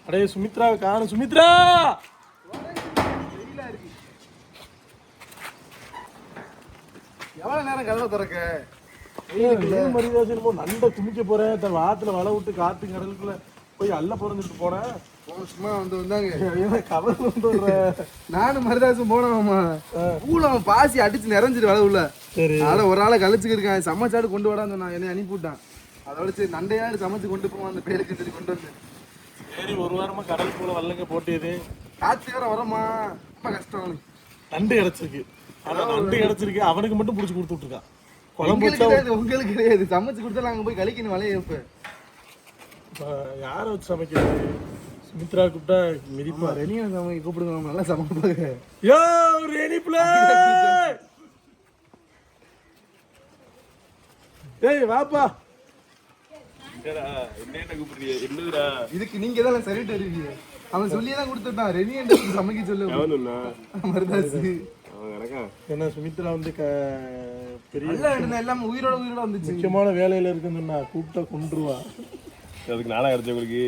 அடே சுமித்ராவை காணும். சுமித்ரா எவ்வளவு நேரம் கதவை திறக்க? நண்டை துணிக்க போறேன். தன் வாத்துல வலை விட்டு காத்து கடலுக்குள்ள போய் அல்ல பிறந்துட்டு போனேன். சும்மா வந்தாங்க கவர் கொண்டு வர்ற. நானும் மருதாசும் போனோம்மா. பூலம் பாசி அடிச்சு நிறைஞ்சிட்டு வள உள்ள. அதனால ஒரு ஆளை கழிச்சுக்கிருக்கான். சமைச்சாடு கொண்டு வரான்னு சொன்னான். என்னை அனுப்பி விட்டான். அதோட சரி நண்டையாடு சமைச்சு கொண்டு போவான் அந்த பேருக்கு சொல்லி கொண்டு வந்து. சரி ஒரு வாரமா கடலுக்குள்ள வல்லங்க போட்டது. காத்து வேற வரமா ரொம்ப கஷ்டம். நண்டு கிடைச்சிருக்கு. ஆனா நண்டு கிடைச்சிருக்கு அவனுக்கு மட்டும் புடிச்சு கொடுத்துட்டு இருக்கான். உங்களுக்கு கிடையாது. சமைச்சு கொடுத்தா நாங்க போய் கழிக்கணும் வலைய. இப்ப யார வச்சு சமைக்கிறது? சுமித்ரா கூப்பிட்டா மிதிப்பா. ரெனியா சமைக்க கூப்பிடுங்க, நல்லா சமைப்பாங்க. யோ ரெனி பிளே, ஏய் வாப்பா. இதுக்கு நீங்க தான் சரிட்டு இருக்கீங்க. அவன் சொல்லியெல்லாம் கொடுத்துட்டான். ரெனியா சமைக்க சொல்லு. மருதாசு என்ன சுமித்ரா வந்து பெரிய எல்லாம் உயிரோட வந்துச்சு. முக்கியமான வேலையில இருக்குன்னு கூப்பிட்டா கொண்டுருவா. அதுக்கு நாளா கிடைச்ச உங்களுக்கு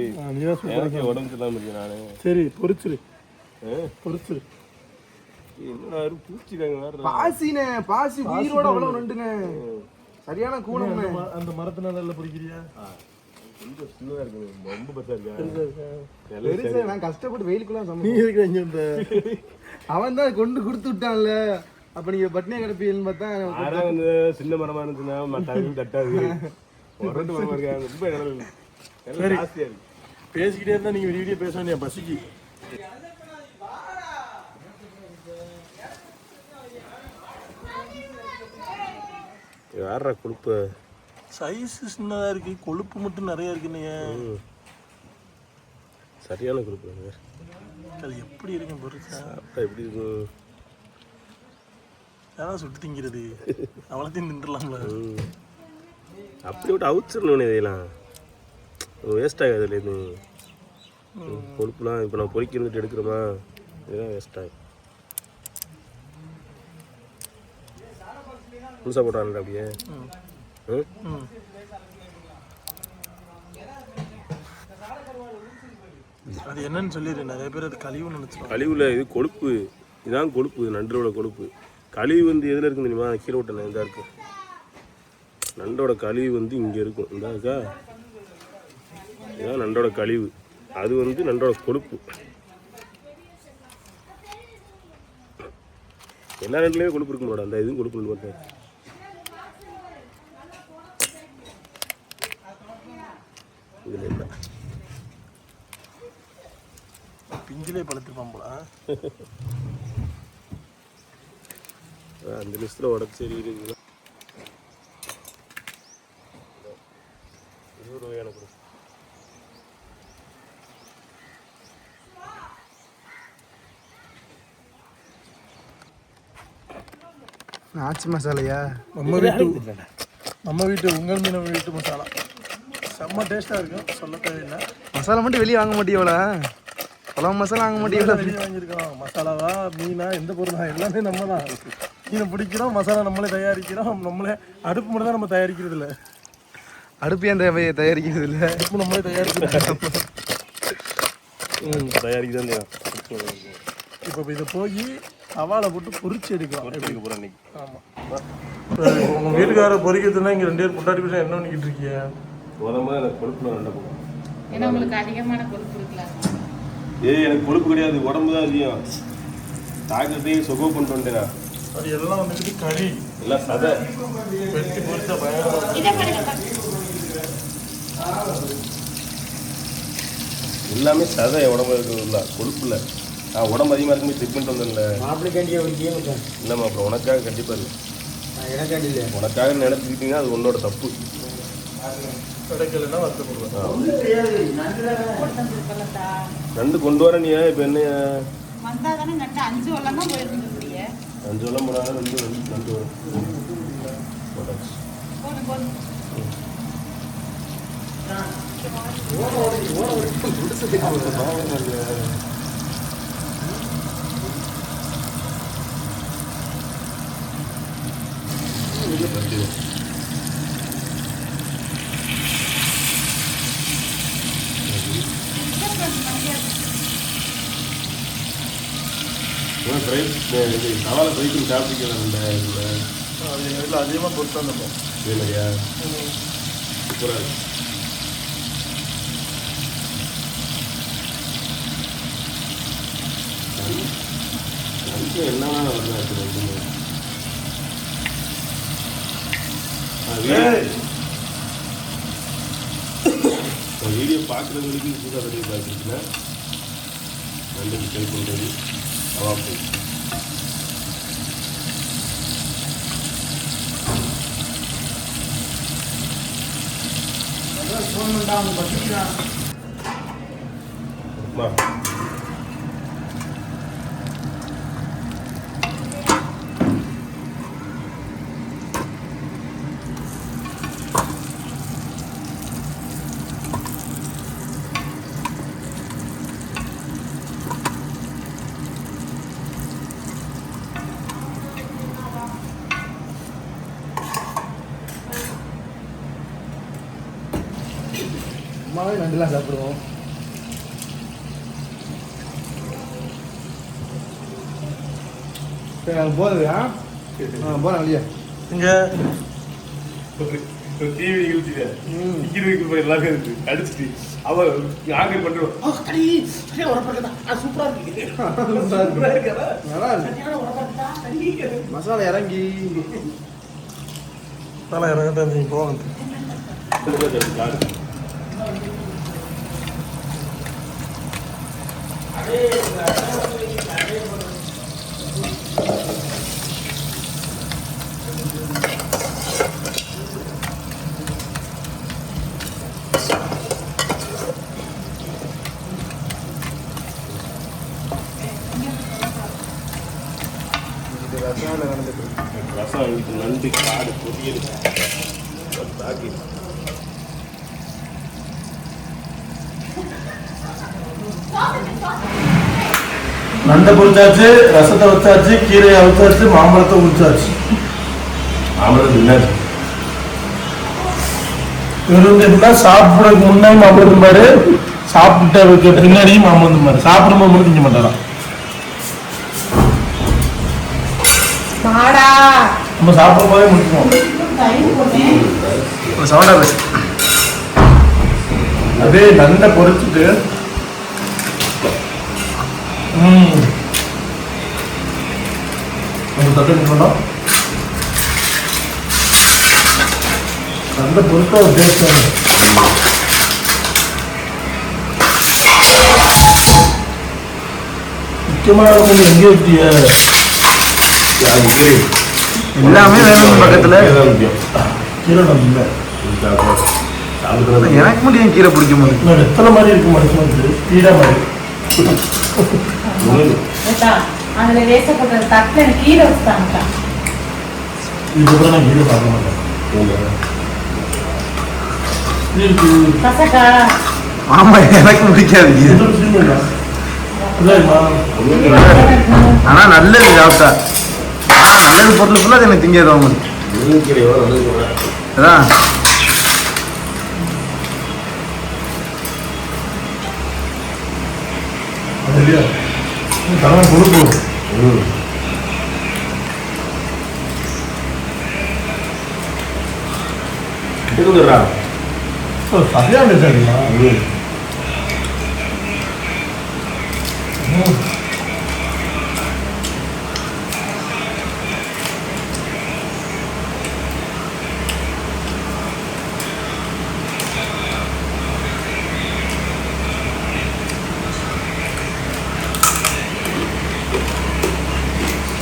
உடம்பு இல்லாம இருக்கு. நானு சரி பொரிச்சிரு பொரிச்சிரு. பாசினே பாசி உயிரோட அவ்வளவு நண்டுங்க. சரியான கூடம். அந்த மரத்து நல்ல பிடிக்கிறியா? கொஞ்சம் சின்னதா இருக்கு, ரொம்ப பெருசா இருக்கு. நான் கஷ்டப்பட்டு வெயிலுக்குள்ள சமைக்கிறேன். அவன் தான் கொண்டு கொடுத்து விட்டான்ல. அப்ப நீங்க பட்னியா கிடப்பீங்கன்னு பார்த்தா சின்ன மரமா இருந்துச்சுன்னா தட்டாது. மரமா இருக்காங்க ரொம்ப. சரி பேசிக்கிட்டே இருந்தா நீங்க வீடியோ பேச வேண்டிய பசிக்கு. யாரா கொழுப்பு? சைஸ் சின்னதா இருக்கு, கொழுப்பு மட்டும் நிறைய இருக்குன்னு. சரியான கொழுப்பு. அது எப்படி இருக்கும் பொருள் எப்படி இருக்கும்? அதான் சுட்டு திங்கிறது. அவ்வளோத்தையும் நின்றுலாம்ல. அப்படி விட்டு அவுச்சிடணும். இதெல்லாம் வேஸ்ட் ஆகாது இல்லை. இது கொழுப்புலாம் இப்போ நான் பொறிக்க இருந்துட்டு எடுக்கிறோமா, இதெல்லாம் வேஸ்ட் ஆகும். புதுசாக போட்டாங்க அப்படியே. அது என்னன்னு சொல்லிடு. நிறைய பேர் அது கழிவுன்னு நினைச்சிருக்காங்க. கழிவுல இது கொழுப்பு. இதுதான் கொழுப்பு, நண்டோட கொழுப்பு. கழிவு வந்து எதில் இருக்குன்னு தெரியுமா? கீழே விட்டேன் இதாக இருக்கு. நண்டோட கழிவு வந்து இங்கே இருக்கும். இந்த இருக்கா, இதுதான் நண்டோட கழிவு. அது வந்து நண்டோட கொழுப்பு. எல்லா நண்டுலையுமே கொழுப்பு இருக்கும் போட. அந்த இதுவும் கொழுப்பு பார்த்தேன். இதில் இல்லை. பிஞ்சிலே பழுத்துருப்பான் போல. அந்த லிஸ்ட்டில் உடச்சி இருக்குது. 20 ரூபாய் எனக்கு. ஆச்சி மசாலையா? நம்ம வீட்டு உங்கள் மீன் வீட்டு மசாலா செம்ம டேஸ்ட்டாக இருக்கும். சொல்ல தேவையில்லை. மசாலா மட்டும் வெளியே வாங்க மாட்டீங்களா? குழம்பு மசாலா வாங்க மாட்டீங்களா? வெளியே வாங்கியிருக்கோம். மசாலாவா மீனா எந்த பொருளா எல்லாமே நம்ம தான். மீனை பிடிக்கிறோம், மசாலா நம்மளே தயாரிக்கிறோம். நம்மளே அடுப்பு மட்டும் தான் நம்ம தயாரிக்கிறது இல்லை. அடுப்பு ஏன் தயாரிக்கிறது இல்லை? அடுப்பு நம்மளே தயாரிக்கிறோம். தயாரிக்க இப்போ இதை போய் தவாலை போட்டு பொரிச்சு எடுக்கலாம். அன்னைக்கு. ஆமாம். உங்கள் வீட்டுக்காரர் பொரிக்கிறதுனா இங்கே 2 பேர் பொட்டாட்டி பேச என்ன பண்ணிக்கிட்டு இருக்கீங்க? எனக்கு கொழுப்பு ரெண்டை போகும். ஏன்னா உங்களுக்கு அதிகமான கொழுப்பு இருக்கலாம். எனக்கு கொழுப்பு கிடையாது, உடம்பு தான் அதிகம். டாக்டர்கிட்டையும் சுகம் கொண்டு வந்துட்டேன். அது எல்லாம் வந்துட்டு கறி, எல்லாம் சதை வெட்டி பொரிச்சா பயங்கரம். எல்லாமே சதை உடம்பு இருக்கிறதுல, கொழுப்பு இல்லை. நான் உடம்பு அதிகமாக இருக்கும்போது செக் பண்ணிட்டு வந்தேன்ல. இல்லைம்மா, அப்புறம் உனக்காக கண்டிப்பாக இல்லை. உனக்காக நினைச்சுக்கிட்டீங்கன்னா அது உன்னோட தப்பு. கிடைக்கலன்னா வருத்தப்படுவேன். நண்டு கொண்டு வர நீ இப்போ என்ன 5 வல்லம் தான் போயிருந்தீங்க. 5 வல்லம் போனாலும் நண்டு வரும். தவால பைக்கு சாப்பிட்டுக்கலாம் இல்லை இதில் அது எங்கள் வீட்டில் அதிகமாக பொறுத்து வந்துடும் இதே மாதிரியா சூப்பராக என்ன வருது வீடியோ பார்க்குறது வரைக்கும் சூடாக வெளியே பார்த்துருச்சுன்னா நல்லது ட்ரை பண்ணுறது அவா போய் அம்மாவே நண்டுலாம் சாப்பிடுவோம். சரி நாங்கள் போகுதுயா போகிறேன் இல்லையா இங்கே டிவி நிகழ்ச்சியில டிக்கெட் போய் எல்லாமே இருக்கு அடிச்சுட்டு அவ ஆர்டர் பண்றோம் மசாலா இறங்கி நல்லா இறங்கிட்டு நீங்கள் போங்க. ரசம் இதுக்கு நண்டு காடு பொரியல் தாக்கி நண்டை பொரிச்சாச்சு, ரசத்தை வச்சாச்சு, கீரையை அவிச்சாச்சு, மாம்பழத்தை உரிச்சாச்சு. மாம்பழம் தின்னாச்சு. இவர் வந்து எப்படின்னா சாப்பிட்றதுக்கு முன்னாடி மாம்பழம் பாரு, சாப்பிட்ட பின்னாடியும் மாம்பழம் பாரு. சாப்பிடும்போது மட்டும் திங்க மாட்டாராம். நம்ம சாப்பிடும் போதே முடிச்சுவோம். சவுண்டா பேசு. அதே நண்டை பொரிச்சுட்டு நம்ம தட்டு நிற்கணும். நண்டை பொறுத்த ஒரு டேஸ்ட் வேணும். முக்கியமான எங்கே வச்சிய எல்லாமே வேணும் பக்கத்தில். கீரை இல்லை எனக்கு மட்டும் ஏன் கீரை பிடிக்க முடியும்? வெத்தலை மாதிரி இருக்கு மனுஷனுக்கு, கீரை மாதிரி. அதுல வேசப்பட்ட தட்டுல கீரை வச்சுட்டாங்க. இதுக்கப்புறம் நான் கீரை பார்க்க மாட்டேன். கசக்கா ஆமா எனக்கு பிடிக்காது. ஆனா நல்லது சாப்பிட்டா, ஆனா நல்லது பொருள் ஃபுல்லாக எனக்கு திங்காது. அதான் கொடுப்போம். சரியா பேசுறீங்களா?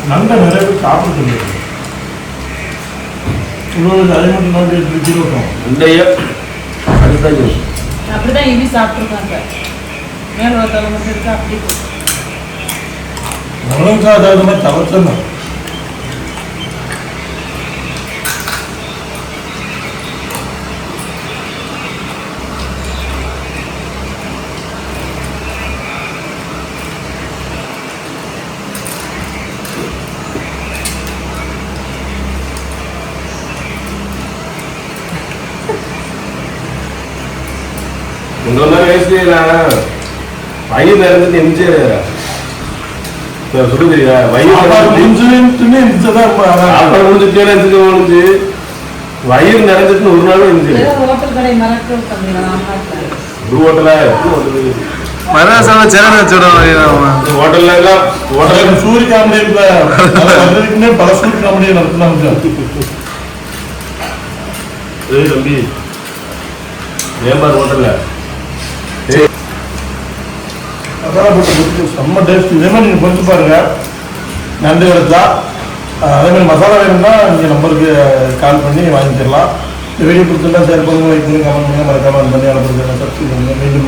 நண்டை நிறைய பேர் சாப்பிட சொல்லிடுது. உங்களுக்கு அதே மட்டும் நோண்டி எடுத்து இருக்கும். நண்டைய அப்படிதான் இனி சாப்பிட்டுருக்காங்க. மேல ஒரு தலை மட்டும் இருக்கா அப்படி முழங்கா அதாவது மாதிரி தவச்சணும். உங்களை மாதிரி வயசுல பையன் இறந்துட்டு எம்ஜிஆர் சொல்லுங்க வயிறு முடிஞ்சு வயிறு நிறைஞ்சிட்டு ஒரு நாள் இருந்துச்சு. ஹோட்டல் கடை மறக்க பண்ணிடலாம். ஒரு ஹோட்டலா மராசாவை சேனல் வச்சுடுவோம். ஹோட்டல்ல எல்லாம் ஹோட்டல் சூரிய காமெடி பல சூரிய காமெடியை நடத்தினாங்க. தம்பி மேம்பார் ஹோட்டல்ல மசாலா போட்டு செம்ம டேஸ்ட். இதே மாதிரி நீங்கள் பொறுத்து பாருங்க. நன்றி கிடைச்சா அதே மாதிரி மசாலா வேணும்னா நீங்கள் நம்பருக்கு கால் பண்ணி வாங்கிக்கலாம். இந்த வீடியோ பிடிச்சிருந்தா ஷேர் பண்ணுங்க, லைக் பண்ணுங்க, கமெண்ட் பண்ணுங்க, மறக்காம பண்ணி அனுப்புங்க, சப்ஸ்கிரைப் பண்ணுங்க. மீண்டும்